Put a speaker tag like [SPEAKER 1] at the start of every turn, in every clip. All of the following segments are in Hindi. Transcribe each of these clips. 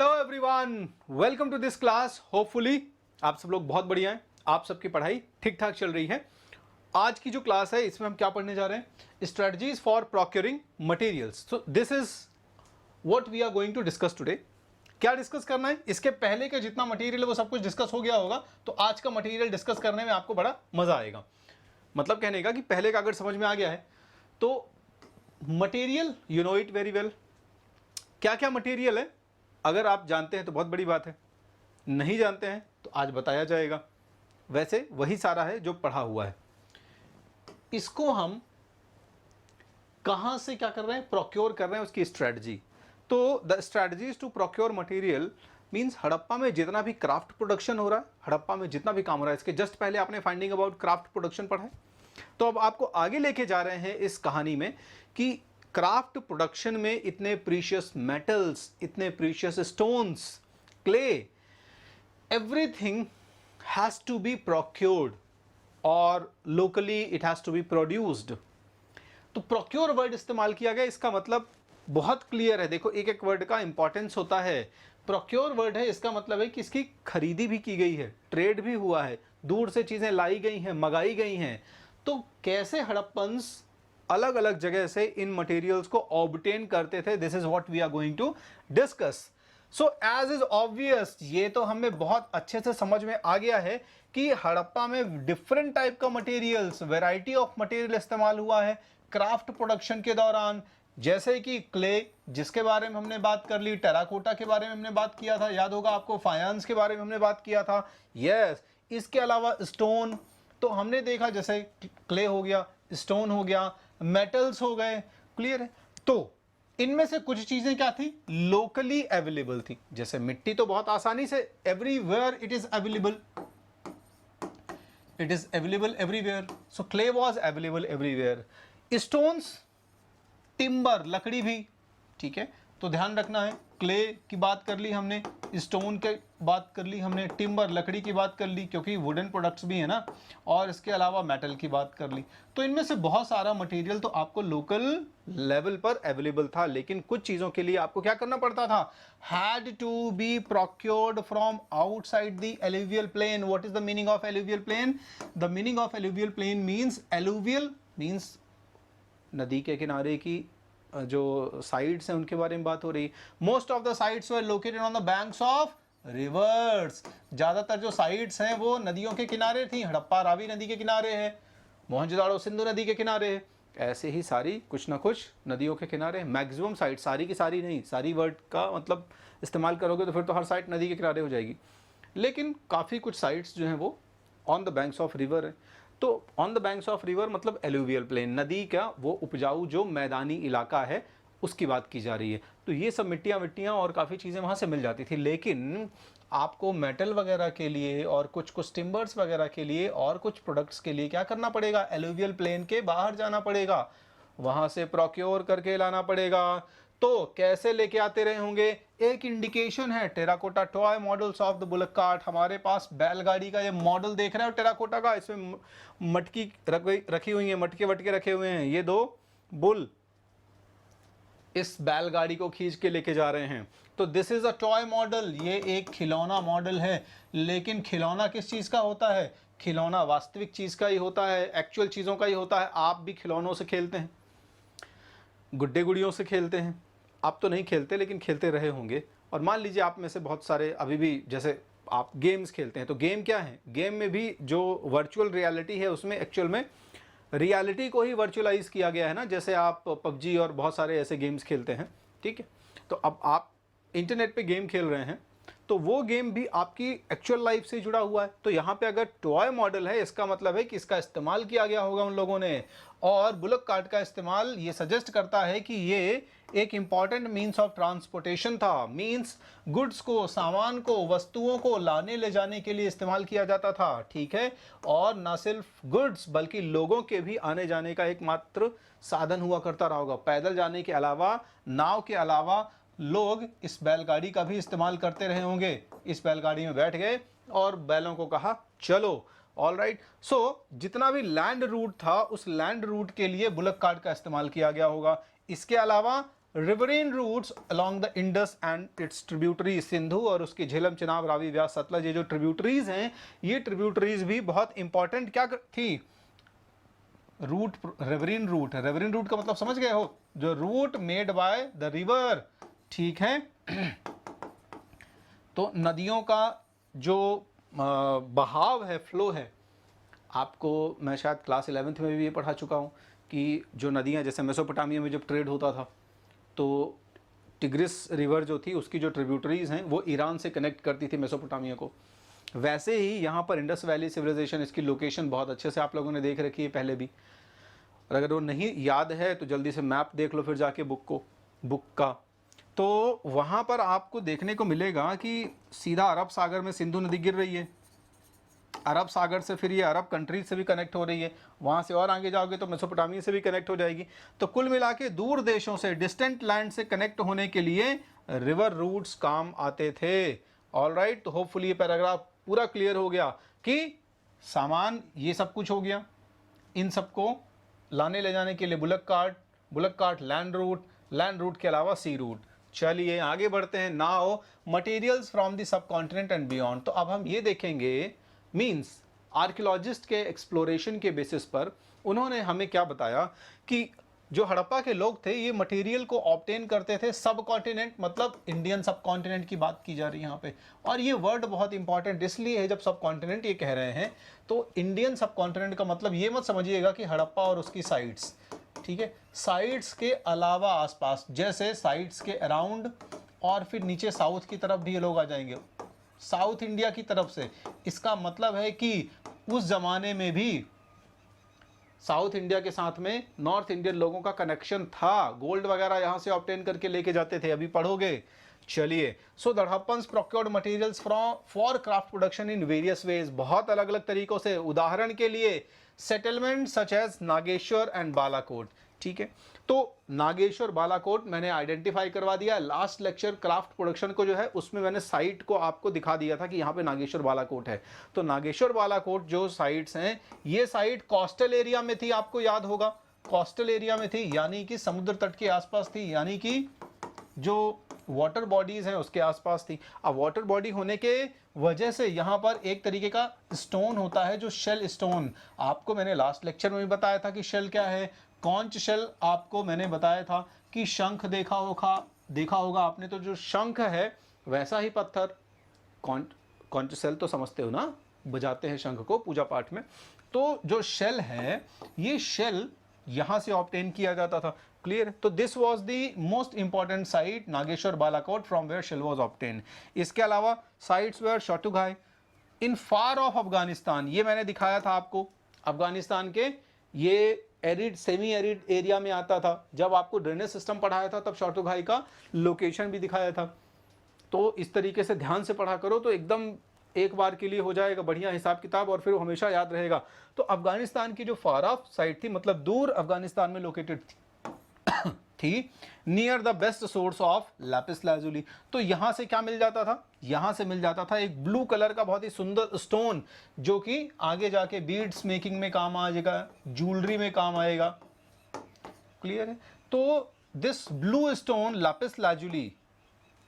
[SPEAKER 1] Hello everyone, welcome to this class. Hopefully आप सब लोग बहुत बढ़िया हैं, आप सबकी पढ़ाई ठीक ठाक चल रही है। आज की जो क्लास है इसमें हम क्या पढ़ने जा रहे हैं? Strategies for procuring materials. So this is what we are going to discuss today. क्या डिस्कस करना है? इसके पहले का जितना मटेरियल है वो सब कुछ डिस्कस हो गया होगा, तो आज का मटेरियल डिस्कस करने में आपको बड़ा मजा आएगा। मतलब कहने का कि पहले का अगर समझ में आ गया है तो material you know it very well. क्या क्या मटेरियल है अगर आप जानते हैं तो बहुत बड़ी बात है, नहीं जानते हैं तो आज बताया जाएगा। वैसे वही सारा है जो पढ़ा हुआ है। इसको हम कहां से क्या कर रहे हैं? प्रोक्योर कर रहे हैं, उसकी स्ट्रेटजी। तो the strategies to procure material means Harappa में जितना भी क्राफ्ट प्रोडक्शन हो रहा है, हड़प्पा में जितना भी काम हो रहा है, इसके जस्ट पहले आपने फाइंडिंग अबाउट क्राफ्ट प्रोडक्शन पढ़ा है। तो अब आपको आगे लेके जा रहे हैं इस कहानी में कि क्राफ्ट प्रोडक्शन में इतने प्रीशियस मेटल्स, इतने precious stones, clay, everything has to be procured और locally it has to be produced. तो प्रोक्योर वर्ड इस्तेमाल किया गया, इसका मतलब बहुत क्लियर है। देखो एक एक वर्ड का इंपॉर्टेंस होता है। प्रोक्योर वर्ड है, इसका मतलब है कि इसकी खरीदी भी की गई है, ट्रेड भी हुआ है, दूर से चीजें लाई गई हैं, मंगाई गई हैं। तो कैसे हड़प्पन्स अलग अलग जगह से इन मटेरियल्स को ऑब्टेन करते थे, this is what we are going to discuss. So as is obvious, ये तो हमें बहुत अच्छे से समझ में आ गया है कि हड़प्पा में डिफरेंट टाइप का मटेरियल्स, वैरायटी ऑफ मटेरियल इस्तेमाल हुआ है क्राफ्ट प्रोडक्शन के दौरान। जैसे कि क्ले जिसके बारे में हमने बात कर ली, टेराकोटा के बारे में हमने बात किया था, याद होगा आपको, फायांस के बारे में हमने बात किया था। यस, इसके अलावा स्टोन तो हमने देखा, जैसे क्ले हो गया, स्टोन हो गया, मेटल्स हो गए। क्लियर है? तो इनमें से कुछ चीजें क्या थी? लोकली अवेलेबल थी। जैसे मिट्टी तो बहुत आसानी से everywhere it is available, it is available everywhere. So clay was available everywhere. Stones, timber, लकड़ी भी, ठीक है। तो ध्यान रखना है, क्ले की बात कर ली हमने, स्टोन की बात कर ली हमने, टिम्बर लकड़ी की बात कर ली क्योंकि वुडन प्रोडक्ट्स भी है ना, और इसके अलावा मेटल की बात कर ली। तो इनमें से बहुत सारा मटेरियल तो आपको लोकल लेवल पर अवेलेबल था, लेकिन कुछ चीज़ों के लिए आपको क्या करना पड़ता था? Had to be procured from outside the alluvial plain. What is the meaning of alluvial plain? The meaning of alluvial plain means, alluvial means नदी के किनारे की जो साइट्स हैं उनके बारे में बात हो रही है। Most of the sites were located on the banks of reverse. ज्यादातर जो साइट्स हैं वो नदियों के किनारे थी। हड़प्पा रावी नदी के किनारे है, मोहनजोदाड़ो सिंधु नदी के किनारे है, ऐसे ही सारी कुछ ना कुछ नदियों के किनारे। मैक्सिमम साइट, सारी की सारी नहीं, सारी वर्ड का मतलब इस्तेमाल करोगे तो फिर तो हर साइट नदी के किनारे हो जाएगी, लेकिन काफ़ी कुछ साइट्स जो हैं वो on the banks of river है। तो on the banks of river मतलब एलुवियल प्लेन, नदी का वो उपजाऊ जो मैदानी इलाका है उसकी बात की जा रही है। तो ये सब मिट्टियाँ और काफ़ी चीज़ें वहाँ से मिल जाती थी, लेकिन आपको मेटल वगैरह के लिए और कुछ टिम्बर्स वगैरह के लिए और कुछ प्रोडक्ट्स के लिए क्या करना पड़ेगा? एलुवियल प्लेन के बाहर जाना पड़ेगा, वहाँ से प्रोक्योर करके लाना पड़ेगा। तो कैसे लेके आते रहे होंगे? एक इंडिकेशन है terracotta toy models of the bullock cart. हमारे पास बैलगाड़ी का ये मॉडल देख रहे हो टेराकोटा का, इसमें मटकी रखी हुई है, मटके वटके रखे हुए हैं। ये दो बुल इस बैलगाड़ी को खींच के लेके जा रहे हैं। तो this is a toy model, ये एक खिलौना मॉडल है। लेकिन खिलौना किस चीज़ का होता है? खिलौना वास्तविक चीज़ का ही होता है, एक्चुअल चीज़ों का ही होता है। आप भी खिलौनों से खेलते हैं, गुड्डे गुड़ियों से खेलते हैं। आप तो नहीं खेलते लेकिन खेलते रहे होंगे। और मान लीजिए आप में से बहुत सारे अभी भी जैसे आप गेम्स खेलते हैं, तो गेम क्या है? गेम में भी जो वर्चुअल रियलिटी है उसमें एक्चुअल में रियलिटी को ही वर्चुअलाइज किया गया है ना। जैसे आप पबजी और बहुत सारे ऐसे गेम्स खेलते हैं, ठीक है। तो अब आप इंटरनेट पे गेम खेल रहे हैं तो वो गेम भी आपकी एक्चुअल लाइफ से जुड़ा हुआ है। तो यहाँ पे अगर टॉय मॉडल है, इसका मतलब है कि इसका इस्तेमाल किया गया होगा उन लोगों ने। और बुलक कार्ट का इस्तेमाल ये सजेस्ट करता है कि ये एक इंपॉर्टेंट मीन्स ऑफ ट्रांसपोर्टेशन था। मीन्स गुड्स को, सामान को, वस्तुओं को लाने ले जाने के लिए इस्तेमाल किया जाता था, ठीक है। और न सिर्फ गुड्स बल्कि लोगों के भी आने जाने का एकमात्र साधन हुआ करता रहा होगा। पैदल जाने के अलावा, नाव के अलावा लोग इस बैलगाड़ी का भी इस्तेमाल करते रहे होंगे। इस बैलगाड़ी में बैठ गए और बैलों को कहा चलो, ऑल राइट। सो जितना भी लैंड रूट था उस लैंड रूट के लिए बुलक कार्ट का इस्तेमाल किया गया होगा। इसके अलावा riverine routes along the Indus and its tributary Sindhu और उसकी झेलम, चिनाब, रावी, व्यास, सतलज, ये जो ट्रिब्यूटरीज हैं, ये ट्रिब्यूटरीज भी बहुत इंपॉर्टेंट क्या थी, route, riverine route. Riverine route का मतलब समझ गए हो, जो route made by the river, ठीक है। तो नदियों का जो बहाव है, फ्लो है, आपको मैं शायद क्लास 11th में भी ये पढ़ा चुका हूँ कि जो नदियाँ, जैसे मेसोपोटामिया में जब ट्रेड होता था तो टिग्रिस रिवर जो थी उसकी जो ट्रिब्यूटरीज हैं वो ईरान से कनेक्ट करती थी मेसोपोटामिया को। वैसे ही यहाँ पर इंडस वैली सिविलाइजेशन, इसकी लोकेशन बहुत अच्छे से आप लोगों ने देख रखी है पहले भी, और अगर वो नहीं याद है तो जल्दी से मैप देख लो फिर जाके बुक का। तो वहाँ पर आपको देखने को मिलेगा कि सीधा अरब सागर में सिंधु नदी गिर रही है, अरब सागर से फिर ये अरब कंट्रीज से भी कनेक्ट हो रही है, वहाँ से और आगे जाओगे तो मेसोपोटामिया से भी कनेक्ट हो जाएगी। तो कुल मिला के दूर देशों से, डिस्टेंट लैंड से कनेक्ट होने के लिए रिवर रूट्स काम आते थे। ऑलराइट, तो होपफुली ये पैराग्राफ पूरा क्लियर हो गया कि सामान ये सब कुछ हो गया, इन सबको लाने ले जाने के लिए बुलक कार्ट लैंड रूट के अलावा सी रूट। चलिए आगे बढ़ते हैं। Now materials from the sub continent and beyond. तो अब हम ये देखेंगे, मीन्स आर्कियोलॉजिस्ट के एक्सप्लोरेशन के बेसिस पर उन्होंने हमें क्या बताया कि जो हड़प्पा के लोग थे ये मटेरियल को ऑब्टेन करते थे सब कॉन्टिनेंट, मतलब इंडियन सब कॉन्टिनेंट की बात की जा रही है यहाँ पे। और ये वर्ड बहुत इंपॉर्टेंट इसलिए है, जब सब कॉन्टिनेंट ये कह रहे हैं तो इंडियन सब कॉन्टिनेंट का मतलब ये मत समझिएगा कि हड़प्पा और उसकी साइट्स, ठीक है, साइट्स के अलावा आसपास, जैसे साइट्स के अराउंड और फिर नीचे साउथ की तरफ भी ये लोग आ जाएंगे, साउथ इंडिया की तरफ से। इसका मतलब है कि उस जमाने में भी साउथ इंडिया के साथ में नॉर्थ इंडियन लोगों का कनेक्शन था, गोल्ड वगैरह यहाँ से ऑब्टेन करके लेके जाते थे, अभी पढ़ोगे। चलिए, so the Harappans procured materials for craft production in various ways, बहुत अलग अलग तरीकों से। उदाहरण के लिए settlement such as Nageshwar and Balakot, ठीक है। तो नागेश्वर, बालाकोट मैंने आइडेंटिफाई करवा दिया। लास्ट लेक्चर क्राफ्ट प्रोडक्शन को जो है उसमें मैंने साइट को आपको दिखा दिया था कि यहाँ पे नागेश्वर बालाकोट है। तो नागेश्वर बालाकोट जो साइट्स हैं, ये साइट कोस्टल एरिया में थी, आपको याद होगा, कोस्टल एरिया में थी, यानी कि समुद्र तट के आसपास थी, यानी कि जो वाटर बॉडीज हैं उसके आसपास थी। अब वाटर बॉडी होने के वजह से यहाँ पर एक तरीके का स्टोन होता है जो शेल स्टोन, आपको मैंने लास्ट लेक्चर में भी बताया था कि शेल क्या है, कॉन्च शेल। आपको मैंने बताया था कि शंख देखा होगा आपने, तो जो शंख है वैसा ही पत्थर, कॉन्च शेल तो समझते हो ना, बजाते हैं शंख को पूजा पाठ में। तो जो शेल है, ये शेल यहाँ से ऑब्टेन किया जाता था। क्लियर? तो this was the most important site Nageshwar Balakot from where shell was obtain. इसके अलावा साइट्स वेयर शोटुगाई इन फार ऑफ अफगानिस्तान, ये मैंने दिखाया था आपको, अफगानिस्तान के ये एरिड, सेमी एरिड एरिया में आता था। जब आपको ड्रेनेज सिस्टम पढ़ाया था तब शोटुगाई का लोकेशन भी दिखाया था। तो इस तरीके से ध्यान से पढ़ा करो तो एकदम एक बार के लिए हो जाएगा बढ़िया हिसाब किताब, और फिर वो हमेशा याद रहेगा। तो अफगानिस्तान की जो फार ऑफ साइट थी, मतलब दूर अफगानिस्तान में लोकेटेड थी near the best source of Lapis lazuli. तो यहां से क्या मिल जाता था, यहां से मिल जाता था एक ब्लू कलर का बहुत ही सुंदर स्टोन, जो कि आगे जाके बीड्स मेकिंग में काम आएगा, ज्वेलरी में काम आएगा। क्लियर है? तो this blue stone Lapis lazuli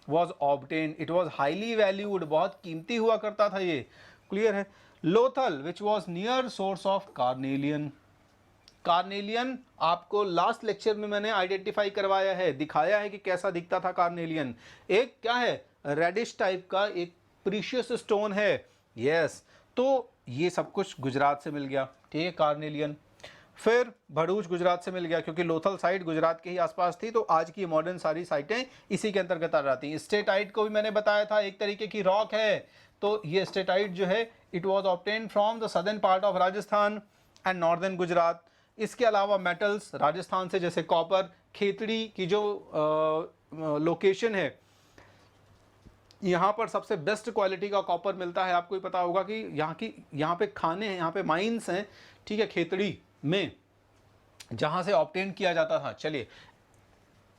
[SPEAKER 1] was obtained, it was highly valued, बहुत कीमती हुआ करता था ये। क्लियर है? Lothal which was near source of carnelian, carnelian आपको लास्ट लेक्चर में मैंने आइडेंटिफाई करवाया है, दिखाया है कि कैसा दिखता था कार्नेलियन। एक क्या है, रेडिश टाइप का एक प्रीशियस स्टोन है। यस, तो ये सब कुछ गुजरात से मिल गया, ठीक है, कार्नेलियन। फिर भरूच गुजरात से मिल गया, क्योंकि लोथल साइट गुजरात के ही आसपास थी, तो आज की मॉडर्न सारी साइटें इसी के अंतर्गत आ जाती हैं। स्टेटाइट को भी मैंने बताया था, एक तरीके की रॉक है। तो ये स्टेटाइट जो है it was obtained from the southern part of Rajasthan and northern Gujarat. इसके अलावा मेटल्स राजस्थान से, जैसे कॉपर, खेतड़ी की जो लोकेशन है, यहाँ पर सबसे बेस्ट क्वालिटी का कॉपर मिलता है। आपको ही पता होगा कि यहाँ पे खाने हैं, यहाँ पे माइंस हैं, ठीक है, खेतड़ी में, जहां से ऑब्टेन किया जाता था। चलिए,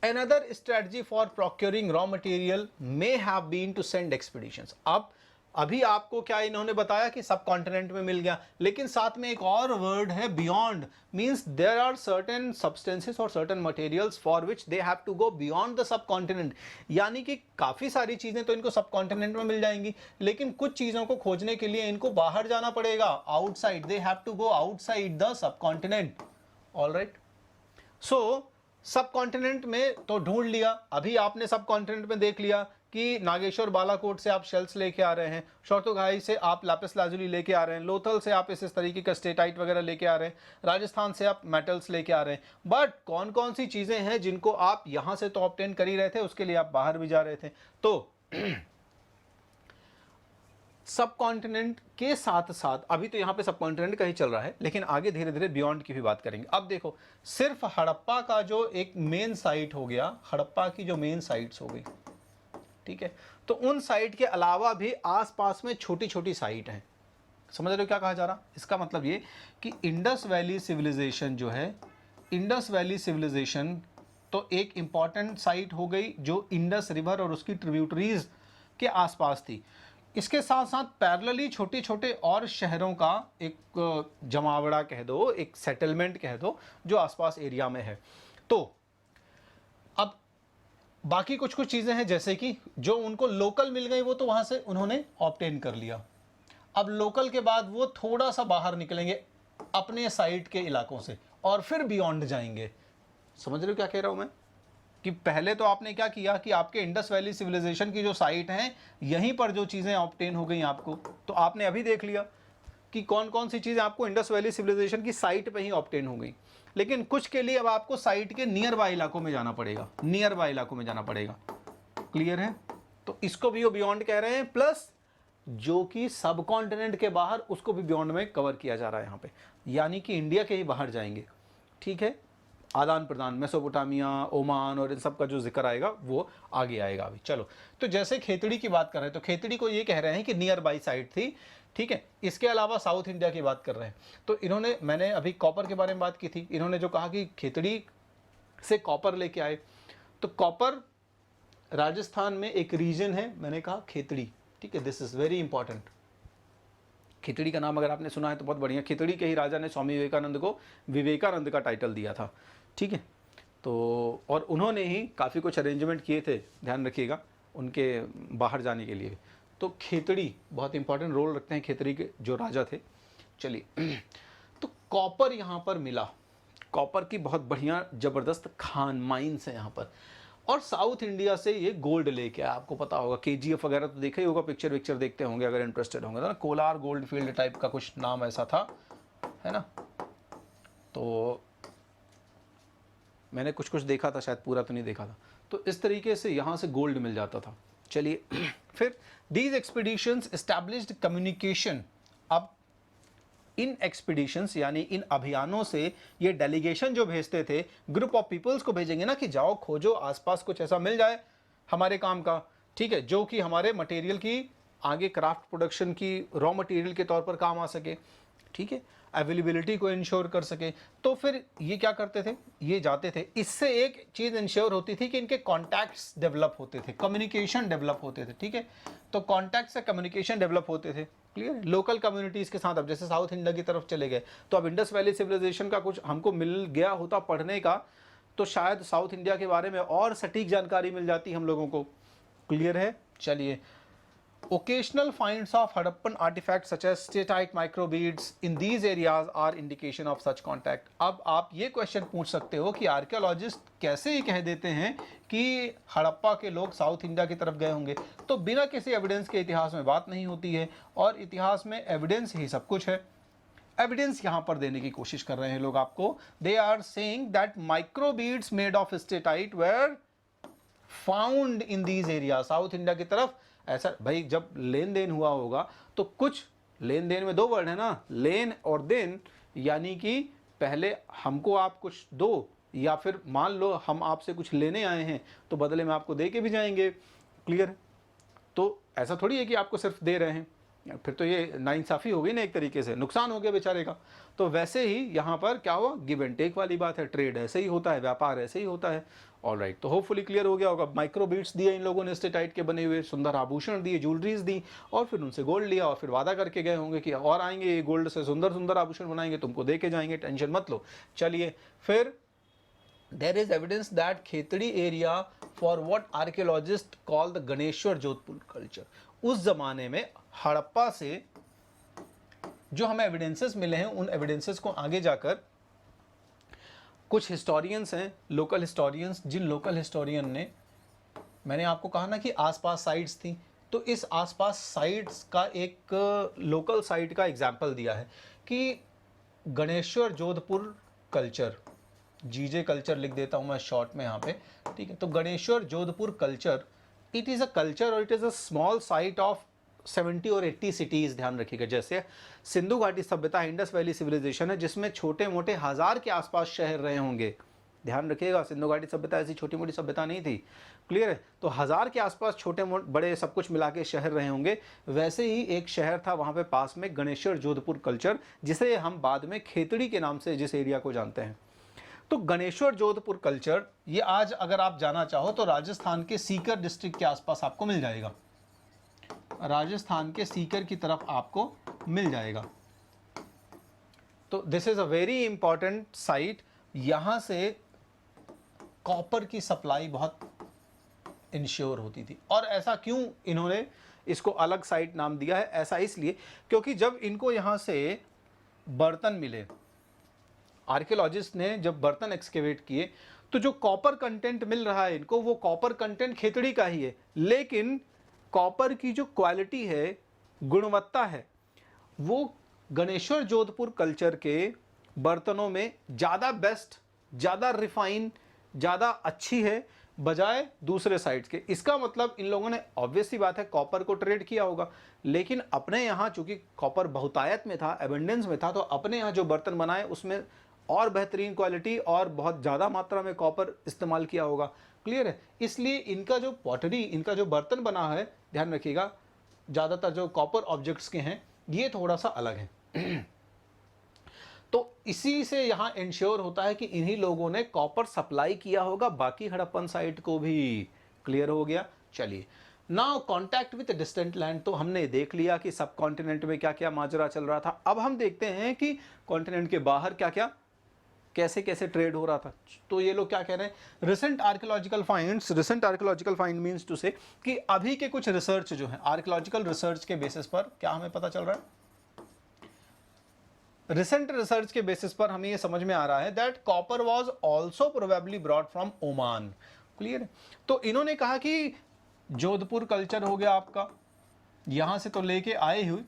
[SPEAKER 1] another strategy for procuring raw material may have been to send expeditions. अब अभी आपको क्या इन्होंने बताया कि सब कॉन्टिनेंट में मिल गया, लेकिन साथ में एक और वर्ड है beyond, means there are certain substances और certain materials for which they have to go beyond the subcontinent. यानी कि काफ़ी सारी चीज़ें तो इनको सब कॉन्टिनेंट में मिल जाएंगी, लेकिन कुछ चीज़ों को खोजने के लिए इनको बाहर जाना पड़ेगा, outside, they have to go outside the subcontinent. Alright, so subcontinent में तो ढूंढ लिया, अभी आपने सब कॉन्टिनेंट में देख लिया कि नागेश्वर बालाकोट से आप शेल्स लेके आ रहे हैं, शौर्तुगाई से आप लापिस लाजुली लेके आ रहे हैं, लोथल से आप इस तरीके का स्टेटाइट वगैरह लेके आ रहे हैं, राजस्थान से आप मेटल्स लेके आ रहे हैं। बट कौन कौन सी चीज़ें हैं जिनको आप यहाँ से तो ऑब्टेन कर ही रहे थे, उसके लिए आप बाहर भी जा रहे थे। तो सब कॉन्टिनेंट के साथ साथ अभी तो यहाँ पे सब कॉन्टिनेंट का ही चल रहा है, लेकिन आगे धीरे धीरे बियॉन्ड की भी बात करेंगे। अब देखो, सिर्फ हड़प्पा का जो एक मेन साइट हो गया, हड़प्पा की जो मेन साइट्स हो गई, ठीक है, तो उन साइट के अलावा भी आसपास में छोटी छोटी साइट हैं। समझ रहे हो क्या कहा जा रहा? इसका मतलब ये कि इंडस वैली सिविलाइजेशन जो है, इंडस वैली सिविलाइजेशन तो एक इंपॉर्टेंट साइट हो गई जो इंडस रिवर और उसकी ट्रिब्यूटरीज के आसपास थी। इसके साथ साथ पैरेलली छोटे छोटे और शहरों का एक जमावड़ा कह दो, एक सेटलमेंट कह दो, जो आसपास एरिया में है। तो अब बाकी कुछ कुछ चीज़ें हैं जैसे कि जो उनको लोकल मिल गई वो तो वहाँ से उन्होंने ऑब्टेन कर लिया। अब लोकल के बाद वो थोड़ा सा बाहर निकलेंगे अपने साइट के इलाकों से और फिर बियॉन्ड जाएंगे। समझ रहे हो क्या कह रहा हूँ मैं? कि पहले तो आपने क्या किया कि आपके इंडस वैली सिविलाइजेशन की जो साइट हैं, यहीं पर जो चीज़ें ऑब्टेन हो गई आपको, तो आपने अभी देख लिया कि कौन कौन सी चीज़ें आपको इंडस वैली सिविलाइजेशन की साइट पे ही ऑब्टेन हो गई। लेकिन कुछ के लिए अब आपको साइट के नियर बाय इलाकों में जाना पड़ेगा, नियर बाय इलाकों में जाना पड़ेगा। क्लियर है? तो इसको भी वो बियॉन्ड कह रहे हैं, प्लस जो कि सब कॉन्टिनेंट के बाहर, उसको भी बियॉन्ड में कवर किया जा रहा है यहाँ पे, यानी कि इंडिया के ही बाहर जाएंगे। ठीक है, आदान प्रदान, मेसोपोटामिया, ओमान और इन सब का जो जिक्र आएगा वो आगे आएगा अभी। चलो, तो जैसे खेतड़ी की बात कर रहे हैं, तो खेतड़ी को ये कह रहे हैं कि नियर बाई साइड थी। ठीक है, इसके अलावा साउथ इंडिया की बात कर रहे हैं, तो इन्होंने, मैंने अभी कॉपर के बारे में बात की थी, इन्होंने जो कहा कि खेतड़ी से कॉपर लेके आए, तो कॉपर राजस्थान में एक रीजन है, मैंने कहा खेतड़ी। ठीक है, दिस इज वेरी इंपॉर्टेंट। खिचड़ी का नाम अगर आपने सुना है तो बहुत बढ़िया। खिचड़ी के ही राजा ने स्वामी विवेकानंद को विवेकानंद का टाइटल दिया था। ठीक है, तो और उन्होंने ही काफ़ी कुछ अरेंजमेंट किए थे, ध्यान रखिएगा, उनके बाहर जाने के लिए। तो खेतड़ी बहुत इंपॉर्टेंट रोल रखते हैं, खेतड़ी के जो राजा थे। चलिए, तो कॉपर यहाँ पर मिला, कॉपर की बहुत बढ़िया ज़बरदस्त खान माइंस है यहाँ पर। और साउथ इंडिया से ये गोल्ड लेके आया, आपको पता होगा, KGF वगैरह तो देखा ही होगा, पिक्चर देखते होंगे अगर इंटरेस्टेड होंगे तो ना, कोलार गोल्ड फील्ड टाइप का कुछ नाम ऐसा था, है ना। तो मैंने कुछ कुछ देखा था, शायद पूरा तो नहीं देखा था। तो इस तरीके से यहाँ से गोल्ड मिल जाता था। चलिए, फिर दीज एक्सपीडिशंस एस्टैब्लिश्ड कम्युनिकेशन। अब इन एक्सपीडिशंस यानी इन अभियानों से ये डेलीगेशन जो भेजते थे, ग्रुप ऑफ पीपल्स को भेजेंगे ना कि जाओ खोजो, आसपास कुछ ऐसा मिल जाए हमारे काम का, ठीक है, जो कि हमारे मटेरियल की आगे क्राफ्ट प्रोडक्शन की रॉ मटेरियल के तौर पर काम आ सके, ठीक है, अवेलेबिलिटी को इंश्योर कर सके। तो फिर ये क्या करते थे, ये जाते थे, इससे एक चीज़ इंश्योर होती थी कि इनके कॉन्टैक्ट्स डेवलप होते थे, कम्युनिकेशन डेवलप होते थे। ठीक है, तो कॉन्टैक्ट से कम्युनिकेशन डेवलप होते थे। क्लियर, लोकल कम्युनिटीज़ के साथ। अब जैसे साउथ इंडिया की तरफ चले गए, तो अब इंडस वैली सिविलाइजेशन का कुछ हमको मिल गया होता पढ़ने का, तो शायद साउथ इंडिया के बारे में और सटीक जानकारी मिल जाती हम लोगों को। क्लियर है? चलिए, occasional finds of Harappan artifacts such as steatite microbeads in these areas are indication of such contact। अब आप ये क्वेश्चन पूछ सकते हो कि आर्कियोलॉजिस्ट कैसे ही कह देते हैं कि हड़प्पा के लोग साउथ इंडिया की तरफ गए होंगे। तो बिना किसी एविडेंस के इतिहास में बात नहीं होती है, और इतिहास में एविडेंस ही सब कुछ है। एविडेंस यहाँ पर देने की कोशिश कर रहे हैं लोग आपको। They are saying that microbeads made of steatite were found in these area. South India की तरफ ऐसा, भाई जब लेन देन हुआ होगा तो कुछ लेन देन में दो वर्ड है ना, लेन और देन, यानी कि पहले हमको आप कुछ दो, या फिर मान लो हम आपसे कुछ लेने आए हैं तो बदले में आपको दे के भी जाएंगे। क्लियर? तो ऐसा थोड़ी है कि आपको सिर्फ दे रहे हैं, फिर तो ये नाइंसाफ़ी हो गई ना, एक तरीके से नुकसान हो गया बेचारे का। तो वैसे ही यहाँ पर क्या हुआ, गिव एंड टेक वाली बात है, ट्रेड ऐसे ही होता है, व्यापार ऐसे ही होता है। ऑल राइट, तो होपफुली क्लियर हो गया होगा। माइक्रो बीट्स दिए इन लोगों ने स्टेटाइट के बने हुए, सुंदर आभूषण दिए, ज्वेलरीज दी, और फिर उनसे गोल्ड लिया, और फिर वादा करके गए होंगे कि और आएंगे, ये गोल्ड से सुंदर सुंदर आभूषण बनाएंगे, तुमको दे के जाएंगे, टेंशन मत लो। चलिए फिर there is evidence that Khetri area for what archaeologists call the Ganeshwar Jodhpur culture। उस जमाने में हड़प्पा से जो हमें एविडेंसेस मिले हैं, उन एविडेंसेस को आगे जाकर कुछ हिस्टोरियंस हैं, लोकल हिस्टोरियंस, जिन लोकल हिस्टोरियन ने, मैंने आपको कहा ना कि आसपास साइट्स थी, तो इस आसपास साइट्स का एक लोकल साइट का एग्जाम्पल दिया है कि गणेश्वर जोधपुर कल्चर, जीजे कल्चर लिख देता हूँ मैं शॉर्ट में यहाँ पे, ठीक है। तो Ganeshwar Jodhpur culture, it is a culture और it is a small site of 70 और 80 सिटीज़। ध्यान रखिएगा, जैसे सिंधु घाटी सभ्यता, इंडस वैली सिविलाइजेशन है, जिसमें छोटे मोटे 1000 के आसपास शहर रहे होंगे। ध्यान रखिएगा, सिंधु घाटी सभ्यता ऐसी छोटी मोटी सभ्यता नहीं थी, क्लियर है। तो 1000 के आसपास छोटे मोटे बड़े सब कुछ मिला के शहर रहे होंगे। वैसे ही एक शहर था वहाँ पे पास में, गणेश्वर जोधपुर कल्चर, जिसे हम बाद में खेतड़ी के नाम से जिस एरिया को जानते हैं। तो गणेश्वर जोधपुर कल्चर, ये आज अगर आप जाना चाहो तो राजस्थान के सीकर डिस्ट्रिक्ट के आसपास आपको मिल जाएगा, राजस्थान के सीकर की तरफ आपको मिल जाएगा। तो this is a very important site. यहां से कॉपर की सप्लाई बहुत इंश्योर होती थी। और ऐसा क्यों इन्होंने इसको अलग साइट नाम दिया है? ऐसा इसलिए क्योंकि जब इनको यहां से बर्तन मिले, आर्कियोलॉजिस्ट ने जब बर्तन एक्सकेवेट किए, तो जो कॉपर कंटेंट मिल रहा है इनको, वो कॉपर कंटेंट खेतड़ी का ही है, लेकिन कॉपर की जो क्वालिटी है, गुणवत्ता है, वो गणेश्वर जोधपुर कल्चर के बर्तनों में ज़्यादा बेस्ट, ज़्यादा रिफाइन, ज़्यादा अच्छी है बजाय दूसरे साइट्स के। इसका मतलब इन लोगों ने ऑब्वियस सी बात है कॉपर को ट्रेड किया होगा, लेकिन अपने यहाँ चूंकि कॉपर बहुतायत में था, एबंडेंस में था, तो अपने यहाँ जो बर्तन बनाए उसमें और बेहतरीन क्वालिटी और बहुत ज़्यादा मात्रा में कॉपर इस्तेमाल किया होगा, क्लियर है। इसलिए इनका जो पॉटरी, इनका जो बर्तन बना है, ध्यान रखिएगा, ज़्यादातर जो कॉपर ऑब्जेक्ट्स के हैं ये थोड़ा सा अलग है। तो इसी से यहाँ इंश्योर होता है कि इन्हीं लोगों ने कॉपर सप्लाई किया होगा बाकी हड़प्पन साइट को भी। क्लियर हो गया? चलिए, now contact with distant land तो हमने देख लिया कि सब कॉन्टिनेंट में क्या क्या माजरा चल रहा था। अब हम देखते हैं कि कॉन्टिनेंट के बाहर क्या क्या, कैसे कैसे ट्रेड हो रहा था। तो ये लोग क्या कह रहे हैं, recent archaeological finds, recent archaeological find means to say कि अभी के कुछ रिसर्च जो है, आर्कियोलॉजिकल रिसर्च के बेसिस पर क्या हमें पता चल रहा है, रिसेंट रिसर्च के बेसिस पर हमें ये समझ में आ रहा है that copper was also probably brought from Oman. Clear है? तो इन्होंने कहा कि जोधपुर कल्चर हो गया आपका, यहां से तो लेके आए हुए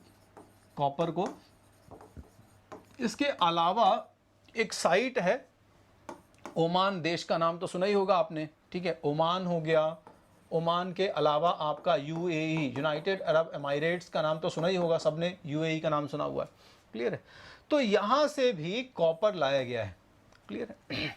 [SPEAKER 1] कॉपर को। इसके अलावा एक साइट है, ओमान देश का नाम तो सुना ही होगा आपने, ठीक है, ओमान हो गया। ओमान के अलावा आपका यूएई, यूनाइटेड अरब एमिरेट्स का नाम तो सुना ही होगा सबने, यूएई का नाम सुना हुआ है, क्लियर है। तो यहां से भी कॉपर लाया गया है, क्लियर है।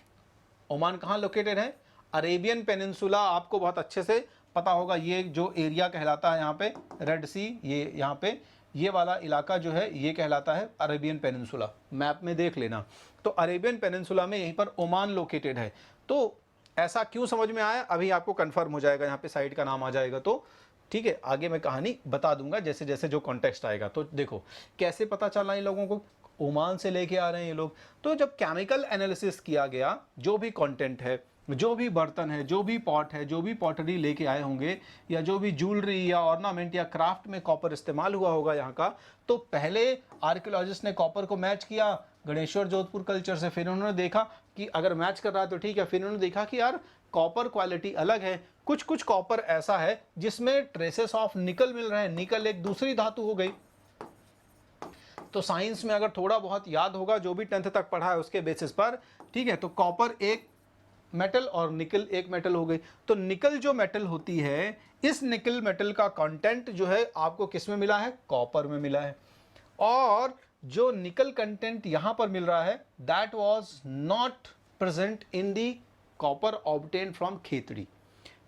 [SPEAKER 1] ओमान कहाँ लोकेटेड है? अरेबियन पेनिनसुला, आपको बहुत अच्छे से पता होगा, ये जो एरिया कहलाता है यहाँ पे रेड सी, ये यहाँ पे ये वाला इलाका जो है ये कहलाता है अरेबियन पेनिनसुला। मैप में देख लेना, तो अरेबियन पेनिनसुला में यहीं पर ओमान लोकेटेड है। तो ऐसा क्यों समझ में आया, अभी आपको कंफर्म हो जाएगा, यहाँ पे साइट का नाम आ जाएगा। तो ठीक है, आगे मैं कहानी बता दूंगा जैसे जैसे जो कॉन्टेक्स्ट आएगा। तो देखो कैसे पता चला इन लोगों को, ओमान से लेके आ रहे हैं ये लोग। तो जब केमिकल एनालिसिस किया गया, जो भी कंटेंट है, जो भी बर्तन है, जो भी पॉट है, जो भी पॉटरी लेके आए होंगे, या जो भी ज्वेलरी या ऑर्नामेंट या क्राफ्ट में कॉपर इस्तेमाल हुआ होगा यहाँ का, तो पहले आर्कियोलॉजिस्ट ने कॉपर को मैच किया गणेश्वर जोधपुर कल्चर से। फिर उन्होंने देखा कि अगर मैच कर रहा है तो ठीक है, फिर उन्होंने देखा कि यार कॉपर क्वालिटी अलग है, कुछ कुछ कॉपर ऐसा है जिसमें ट्रेसेस ऑफ निकल मिल रहे हैं। निकल एक दूसरी धातु हो गई। तो साइंस में अगर थोड़ा बहुत याद होगा, जो भी 10th तक पढ़ा है उसके बेसिस पर, ठीक है, तो कॉपर एक मेटल और निकल एक मेटल हो गई। तो निकल जो मेटल होती है, इस निकल मेटल का कंटेंट जो है आपको किस में मिला है? कॉपर में मिला है। और जो निकल कंटेंट यहां पर मिल रहा है, that was not present in the copper obtain from Khetri.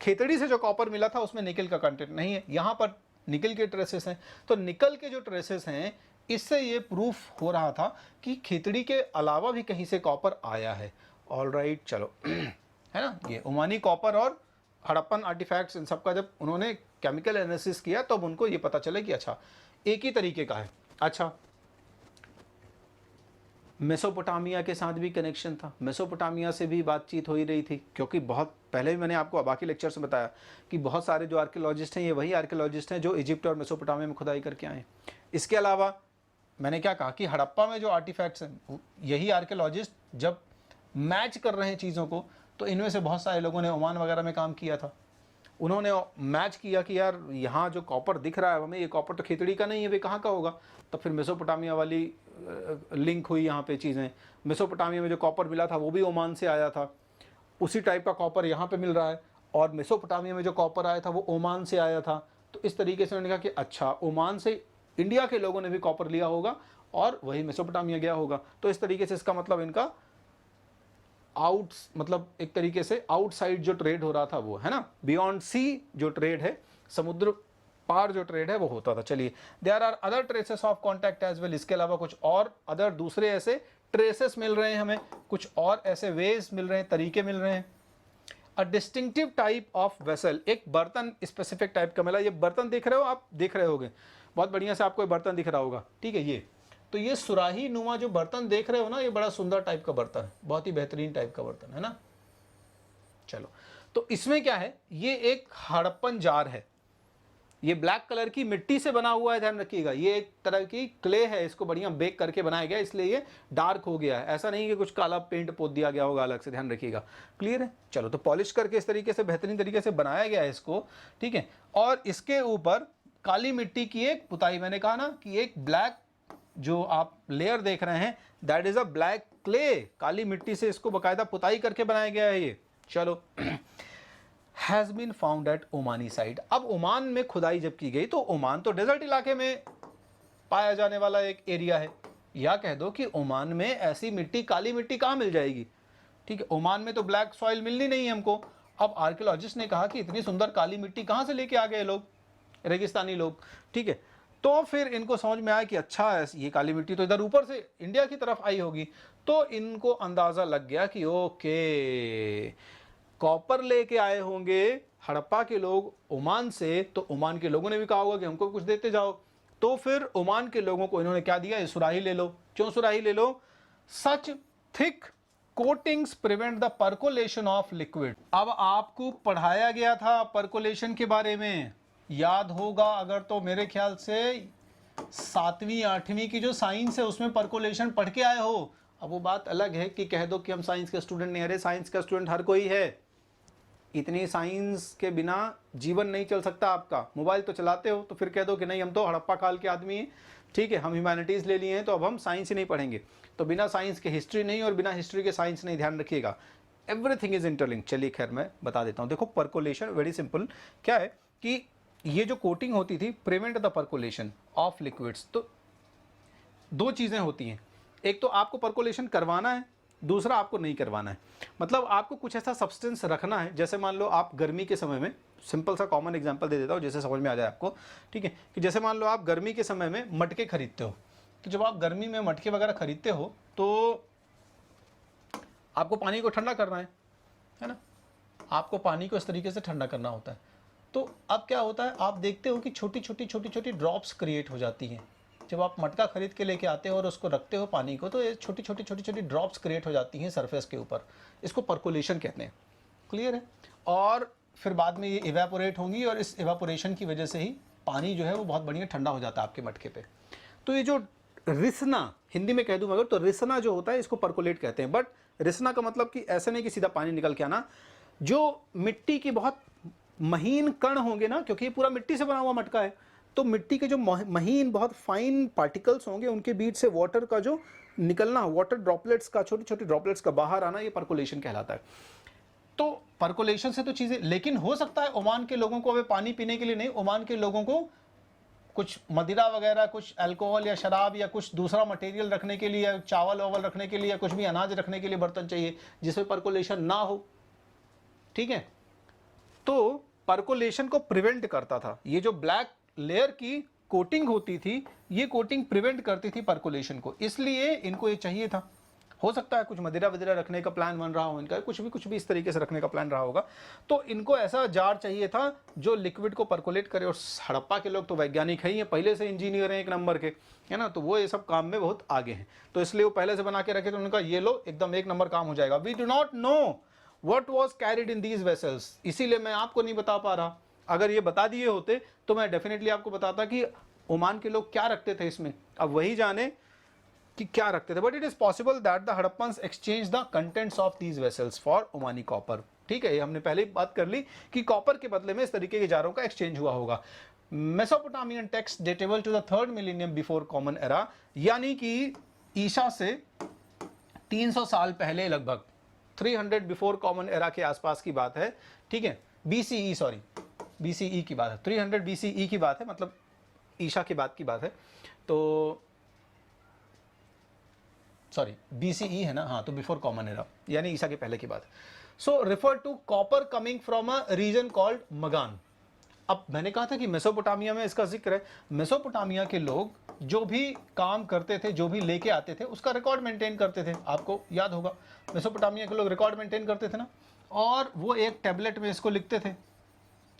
[SPEAKER 1] Khetri से जो कॉपर मिला था उसमें निकल का कंटेंट नहीं है, यहां पर निकल के ट्रेसेस हैं। तो निकल के जो ट्रेसेस हैं, इससे ये प्रूफ हो रहा था कि खेतड़ी के अलावा भी कहीं से कॉपर आया है। ऑल राइट, चलो है ना, ये ओमानी कॉपर और हड़प्पन आर्टिफैक्ट्स, इन सब का जब उन्होंने केमिकल एनालिसिस किया तब तो उनको ये पता चला कि अच्छा एक ही तरीके का है। अच्छा, मेसोपोटामिया के साथ भी कनेक्शन था, मेसोपोटामिया से भी बातचीत हो ही रही थी, क्योंकि बहुत पहले भी मैंने आपको बाकी लेक्चर्स में बताया कि बहुत सारे जो आर्कियोलॉजिस्ट हैं ये वही आर्कियोलॉजिस्ट हैं जो इजिप्ट और मेसोपोटामिया में खुदाई करके आए। इसके अलावा मैंने क्या कहा कि हड़प्पा में जो आर्टिफैक्ट्स हैं यही आर्कियोलॉजिस्ट जब मैच कर रहे हैं चीज़ों को, तो इनमें से बहुत सारे लोगों ने ओमान वगैरह में काम किया था, उन्होंने मैच किया कि यार यहाँ जो कॉपर दिख रहा है हमें, ये कॉपर तो खिचड़ी का नहीं है, वे कहाँ का होगा। तो फिर मेसोपोटामिया वाली लिंक हुई यहाँ पे चीज़ें। मेसोपोटामिया में जो कॉपर मिला था वो भी ओमान से आया था, उसी टाइप का कॉपर यहाँ पे मिल रहा है, और मेसोपोटामिया में जो कॉपर आया था वो ओमान से आया था। तो इस तरीके से उन्होंने कहा कि अच्छा ओमान से इंडिया के लोगों ने भी कॉपर लिया होगा और वही मेसोपोटामिया गया होगा। तो इस तरीके से इसका मतलब इनका मतलब एक तरीके से आउटसाइड जो ट्रेड हो रहा था वो, है ना, बियॉन्ड सी जो ट्रेड है, समुद्र पार जो ट्रेड है वो होता था। चलिए, there are other traces of contact as well, इसके अलावा कुछ और अदर दूसरे ऐसे ट्रेसेस मिल रहे हैं हमें, कुछ और ऐसे वेज मिल रहे हैं, तरीके मिल रहे हैं। अ डिस्टिंक्टिव टाइप ऑफ वेसल, एक बर्तन स्पेसिफिक टाइप का मिला। ये बर्तन देख रहे हो आप, देख रहे होगे बहुत बढ़िया से आपको ये बर्तन दिख रहा होगा, ठीक है। ये तो ये सुराही नुमा जो बर्तन देख रहे हो ना, ये बड़ा सुंदर टाइप का बर्तन है, बहुत ही बेहतरीन टाइप का बर्तन है ना। चलो, तो इसमें क्या है, ये एक हड़प्पन जार है, ये ब्लैक कलर की मिट्टी से बना हुआ है, ध्यान रखिएगा। ये एक तरह की क्ले है, इसको बढ़िया बेक करके बनाया गया, इसलिए ये डार्क हो गया है, ऐसा नहीं कि कुछ काला पेंट पोत दिया गया होगा अलग से, ध्यान रखिएगा। क्लियर है। चलो, तो पॉलिश करके इस तरीके से बेहतरीन तरीके से बनाया गया है इसको, ठीक है। और इसके ऊपर काली मिट्टी की एक पुताई, मैंने कहा ना कि एक ब्लैक जो आप लेयर देख रहे हैं that is a black clay, काली मिट्टी से इसको बाकायदा पुताई करके बनाया गया है ये। चलो, has been found at Omani side. अब ओमान में खुदाई जब की गई तो ओमान तो डेजर्ट इलाके में पाया जाने वाला एक एरिया है, या कह दो कि ओमान में ऐसी मिट्टी, काली मिट्टी कहाँ मिल जाएगी, ठीक है। ओमान में तो ब्लैक सॉइल मिलनी नहीं है हमको। अब आर्कियोलॉजिस्ट ने कहा कि इतनी सुंदर काली मिट्टी कहाँ से लेके आ गए लोग, रेगिस्तानी लोग, ठीक है। तो फिर इनको समझ में आया कि अच्छा ये काली मिट्टी तो इधर ऊपर से इंडिया की तरफ आई होगी। तो इनको अंदाज़ा लग गया कि ओके, कॉपर लेके आए होंगे हड़प्पा के लोग ओमान से, तो ओमान के लोगों ने भी कहा होगा कि हमको कुछ देते जाओ। तो फिर ओमान के लोगों को इन्होंने क्या दिया, सुराही ले लो। क्यों सुराही ले लो, such thick coatings prevent the percolation of liquid. अब आपको पढ़ाया गया था पर्कोलेशन के बारे में, याद होगा अगर, तो मेरे ख्याल से 7वीं 8वीं की जो साइंस है उसमें पर्कोलेशन पढ़ के आए हो। अब वो बात अलग है कि कह दो कि हम साइंस के स्टूडेंट नहीं, अरे साइंस का स्टूडेंट हर कोई है, इतनी साइंस के बिना जीवन नहीं चल सकता आपका। मोबाइल तो चलाते हो, तो फिर कह दो कि नहीं हम तो हड़प्पा काल के आदमी हैं, ठीक है, हम ह्यूमैनिटीज़ ले लिए हैं तो अब हम साइंस ही नहीं पढ़ेंगे। तो बिना साइंस के हिस्ट्री नहीं और बिना हिस्ट्री के साइंस नहीं, ध्यान रखिएगा, एवरीथिंग इज इंटरलिंक। चलिए खैर मैं बता देता हूँ। देखो, पर्कोलेशन वेरी सिंपल क्या है कि ये जो कोटिंग होती थी prevent the percolation of liquids. तो दो चीज़ें होती हैं, एक तो आपको पर्कोलेशन करवाना है, दूसरा आपको नहीं करवाना है। मतलब आपको कुछ ऐसा सब्सटेंस रखना है, जैसे मान लो आप गर्मी के समय में, सिंपल सा कॉमन एग्जांपल दे देता हूँ जैसे समझ में आ जाए आपको, ठीक है, कि जैसे मान लो आप गर्मी के समय में मटके खरीदते हो। तो जब आप गर्मी में मटके वगैरह खरीदते हो तो आपको पानी को ठंडा करना है ना, आपको पानी को इस तरीके से ठंडा करना होता है। तो अब क्या होता है, आप देखते हो कि छोटी छोटी ड्रॉप्स क्रिएट हो जाती हैं। जब आप मटका खरीद के लेके आते हो और उसको रखते हो पानी को, तो ये छोटी छोटी ड्रॉप्स क्रिएट हो जाती हैं सरफेस के ऊपर, इसको पर्कोलेशन कहते हैं। क्लियर है। और फिर बाद में ये इवेपोरेट होंगी और इस इवेपोरेशन की वजह से ही पानी जो है वो बहुत बढ़िया ठंडा हो जाता है आपके मटके पे। तो ये जो रिसना, हिंदी में कह दूँ मगर, तो रिसना जो होता है इसको पर्कोलेट कहते हैं। बट रिसना का मतलब कि ऐसे नहीं कि सीधा पानी निकल के आना, जो मिट्टी की बहुत महीन कण होंगे ना, क्योंकि ये पूरा मिट्टी से बना हुआ मटका है, तो मिट्टी के जो महीन बहुत फाइन पार्टिकल्स होंगे उनके बीच से वाटर का जो निकलना, वाटर ड्रॉपलेट्स का, छोटी छोटी ड्रॉपलेट्स का बाहर आना, ये पर्कोलेशन कहलाता है। तो पर्कोलेशन से तो चीज़ें, लेकिन हो सकता है ओमान के लोगों को अभी पानी पीने के लिए नहीं, ओमान के लोगों को कुछ मदिरा वगैरह, कुछ अल्कोहल या शराब या कुछ दूसरा मटेरियल रखने के लिए, चावल वावल रखने के लिए, या कुछ भी अनाज रखने के लिए बर्तन चाहिए जिसमें पर्कोलेशन ना हो, ठीक है। तो पर्कोलेशन को प्रिवेंट करता था ये जो ब्लैक लेयर की कोटिंग होती थी, ये कोटिंग प्रिवेंट करती थी पर्कोलेशन को, इसलिए इनको ये चाहिए था। हो सकता है कुछ मदिरा वदिरा रखने का प्लान बन रहा हो इनका, कुछ भी इस तरीके से रखने का प्लान रहा होगा। तो इनको ऐसा जार चाहिए था जो लिक्विड को परकोलेट करे। और हड़प्पा के लोग तो वैज्ञानिक ही हैं, पहले से इंजीनियर हैं एक नंबर के, है ना, तो वो ये सब काम में बहुत आगे हैं, तो इसलिए वो पहले से बना के रखे। तो उनका ये लो एकदम एक नंबर काम हो जाएगा। We do not know what was carried in these vessels, इसीलिए मैं आपको नहीं बता पा रहा। अगर ये बता दिए होते तो मैं डेफिनेटली आपको बताता कि ओमान के लोग क्या रखते थे इसमें, अब वही जाने कि क्या रखते थे। But it is possible that the Harappans exchange the contents of these vessels for Omani copper. ठीक है, ये हमने पहले ही बात कर ली कि कॉपर के बदले में इस तरीके के जारों का एक्सचेंज हुआ होगा। Mesopotamian text datable to the 3rd millennium before common era, यानी कि ईसा से 300 साल पहले, लगभग 300 बिफोर कॉमन एरा के आसपास की बात है। ठीक है, BCE, सॉरी BCE की बात है, 300 BCE की बात है, मतलब ईसा के बाद की बात है। तो सॉरी BCE है ना, हाँ, तो बिफोर कॉमन एरा यानी ईसा के पहले की बात है। So refer to copper coming from a region called Magan. अब मैंने कहा था कि मेसोपोटामिया में इसका जिक्र है। मेसोपोटामिया के लोग जो भी काम करते थे, जो भी लेके आते थे, उसका रिकॉर्ड मेंटेन करते थे। आपको याद होगा मेसोपोटामिया के लोग रिकॉर्ड मेंटेन करते थे ना, और वो एक टैबलेट में इसको लिखते थे,